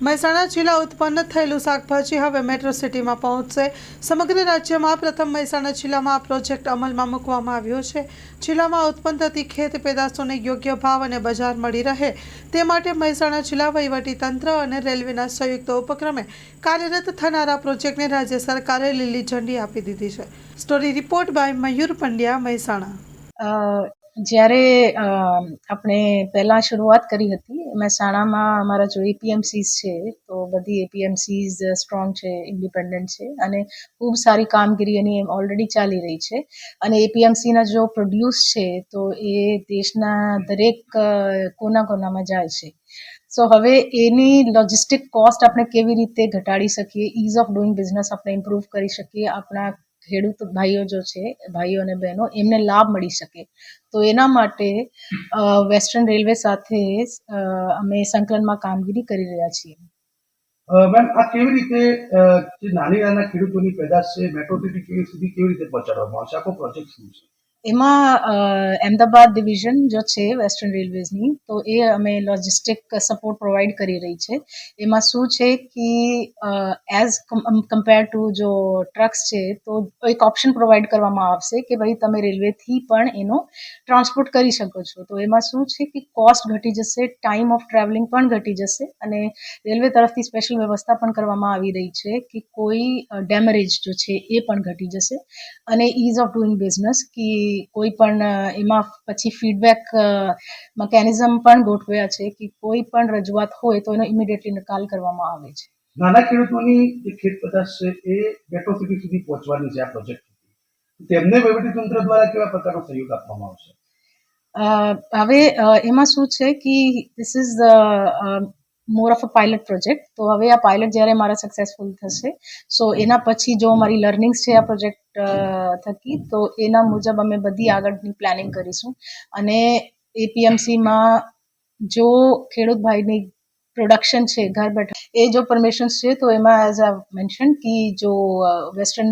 મહેસાણા જિલ્લા ઉત્પન્ન થયેલું શાકભાજી હવે મેટ્રો સિટીમાં પહોંચશે. સમગ્ર રાજ્યમાં પ્રથમ મહેસાણા જિલ્લામાં આ પ્રોજેક્ટ અમલમાં મૂકવામાં આવ્યો છે. જિલ્લામાં ઉત્પન્ન થતી ખેત પેદાશોને યોગ્ય ભાવ અને બજાર મળી રહે તે માટે મહેસાણા જિલ્લા વહીવટીતંત્ર અને રેલવેના સંયુક્ત ઉપક્રમે કાર્યરત થનારા પ્રોજેક્ટને રાજ્ય સરકારે લીલી ઝંડી આપી દીધી છે. સ્ટોરી રિપોર્ટ બાય મયુર પંડ્યા, મહેસાણા. જ્યારે આપણે પહેલાં શરૂઆત કરી હતી મહેસાણામાં અમારા જો એપીએમસીઝ છે તો બધી એપીએમસીઝ સ્ટ્રોંગ છે, ઇન્ડિપેન્ડન્ટ છે અને ખૂબ સારી કામગીરી એની ઓલરેડી ચાલી રહી છે. અને એપીએમસીના જો પ્રોડ્યુસ છે તો એ દેશના દરેક કોનામાં જાય છે. સો હવે એની લોજિસ્ટિક કોસ્ટ આપણે કેવી રીતે ઘટાડી શકીએ, ઇઝ ઓફ ડુઈંગ બિઝનેસ આપણે ઇમ્પ્રૂવ કરી શકીએ, આપણા ખેડૂત ભાઈઓ જો છે, ભાઈઓ અને બહેનો, એમને લાભ મળી શકે. તો એના માટે વેસ્ટર્ન રેલવે સાથે અમે સંકલનમાં કામગીરી કરી રહ્યા છીએ. મેમ, આ કેવી રીતે જે નાના ખેડૂતોની પેદાશ છે મેટ્રો સિટી સુધી કેવી રીતે પહોંચાડવામાં આવશે? આખો પ્રોજેક્ટ શું છે? એમાં અમદાવાદ ડિવિઝન જો છે વેસ્ટર્ન રેલવેઝની, તો એ અમે લોજિસ્ટિક સપોર્ટ પ્રોવાઈડ કરી રહી છે. એમાં શું છે કે એઝ કમ્પેર ટુ જો ટ્રક્સ છે તો એક ઓપ્શન પ્રોવાઈડ કરવામાં આવશે કે ભાઈ તમે રેલવેથી પણ એનો ટ્રાન્સપોર્ટ કરી શકો છો. તો એમાં શું છે કે કોસ્ટ ઘટી જશે, ટાઈમ ઓફ ટ્રાવેલિંગ પણ ઘટી જશે અને રેલવે તરફથી સ્પેશિયલ વ્યવસ્થા પણ કરવામાં આવી રહી છે કે કોઈ ડેમરેજ જો છે એ પણ ઘટી જશે. અને ઇઝ ઓફ ડુઈંગ બિઝનેસ કે કોઈ પણ એમાં પછી ફીડબેક મિકેનિઝમ પણ ગોઠવ્યા છે કે કોઈ પણ રજૂઆત હોય તો એનો ઇમિડિયેટલી નિકાલ કરવામાં આવે છે. નાના ખેડૂતોની જે ખેત પેદાશ છે એ મેટ્રો સિટી સુધી પહોંચવાની છે આ પ્રોજેક્ટ. તેમને વહીવટીતંત્ર દ્વારા કેવા પ્રકારનો સહયોગ આપવામાં આવશે? હવે એમાં શું છે કે this is more of a pilot project. તો હવે આ પાયલટ જ્યારે મારા સક્સેસફુલ થશે સો એના પછી જો મારી લર્નિંગ્સ છે આ પ્રોજેક્ટ થકી, તો એના મુજબ અમે બધી આગળની પ્લાનિંગ કરીશું. અને એપીએમસીમાં જો ખેડૂત ભાઈની પ્રોડક્શન છે ઘર બેઠા એ જો પરમિશન્સ છે તો એમાં એઝ આ મેન્શન કે જો વેસ્ટર્ન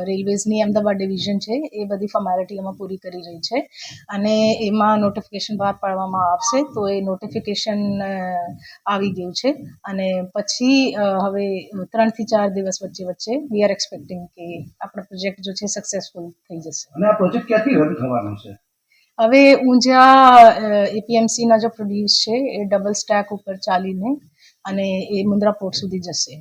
રેલવેઝની અમદાવાદ ડિવિઝન છે એ બધી ફોર્મેલિટી એમાં પૂરી કરી રહી છે અને એમાં નોટિફિકેશન બહાર પાડવામાં આવશે. તો એ નોટિફિકેશન આવી ગયું છે અને પછી હવે 3 થી 4 દિવસ વચ્ચે વી આર એક્સપેક્ટિંગ કે આપણો પ્રોજેક્ટ જો છે સક્સેસફુલ થઈ જશે. અને આ પ્રોજેક્ટ ક્યાંથી રદ થવાનો છે? હવે ઊંઝા એપીએમસીના જો પ્રોડ્યુસ છે એ ડબલ સ્ટેક ઉપર ચાલીને અને એ મુન્દ્રા પોર્ટ સુધી જશે.